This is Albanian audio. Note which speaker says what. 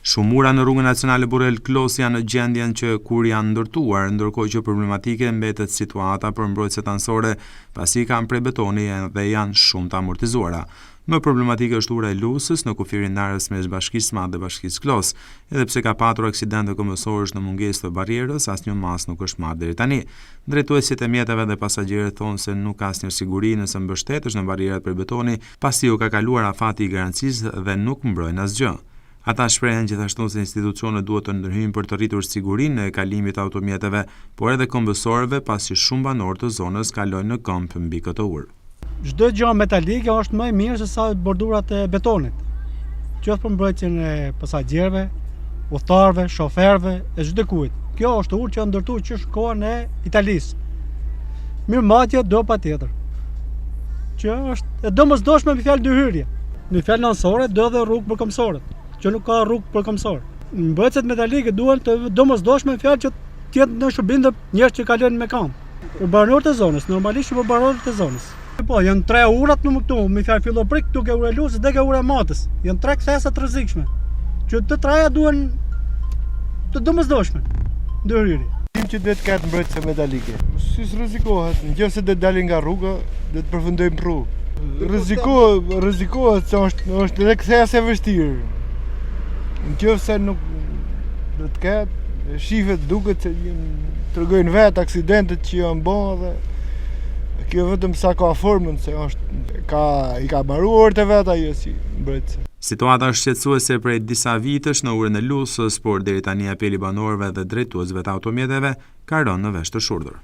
Speaker 1: Shumë ura në rrugën nacionale Burrell Klos janë në gjendjen që kur janë ndërtuar, ndërkohë që problematike mbetet situata për mbrojtëset anësore, pasi kanë prej betoni dhe janë shumë të amortizuara. Më problematike është ura e Lusës në kufirin ndarjes mes Bashkisë Madhe dhe Bashkisë Klos, edhe pse ka patur aksidente kombësorësh në mungesë të barrierës, asnjë mas nuk është marrë deri tani. Drejtuesit e mjeteve dhe pasagerët thonë se nuk ka asnjë siguri nëse mbështetesh në barrierat për betoni, pasi u ka kaluar afati i garancisë dhe nuk mbrojnë asgjë. Ata shprehen gjithashtu se institucionet duhet të ndërhyjnë për të rritur sigurinë e kalimit të automjeteve, por edhe kombësorëve, pasi shumë banorë të zonës kalojnë në këmbë mbi këtë urë.
Speaker 2: Çdo gjë metalike është më e mirë se sa bordurat e betonit. Qoftë për mbrojtjen e pasagerëve, udhëtarëve, shoferëve e çdo kujt. Kjo është urë që ndërtuar që shkoan e Italisë. Mirëmatja do patjetër. Që është e domosdoshme me fjalë dyhyrje. Në fjalë anësore do dhe rrugë për kombësorët, që nuk ka rrugë për kombësor. Mbrojtësit metalike duhen të domosdoshme me fjalë që të jetë në shërbim të njerëz që kalojnë me kamp. Për banorët e zonës, normalisht për banorët e zonës. Po, janë 3 urat në këtu, me fjalë fillo prik, duke ura e Lusës dhe ke ura e Matës. Janë 3 kthesa të rrezikshme, që të treja duhen të domosdoshme. Ndërhyrje.
Speaker 3: Tim që duhet ketë mbrojtëse metalike. Si rrezikohet, nëse do dalin nga rruga, do të përfundojmë rrugë. Rrezikohet se është edhe kthesa e vështirë. Nëse nuk do të ketë, shifet duket se tregojnë vetë aksidentet që janë bërë dhe kjo vetëm sa ka formën se i ka mbaruar të vet ajo si mbrojtëse.
Speaker 1: Situata është shqetësuese prej disa vitesh në urën e Lusës, por deri tani apeli banorëve dhe drejtuesve të automjeteve ka rënë në vesh të shurdhur.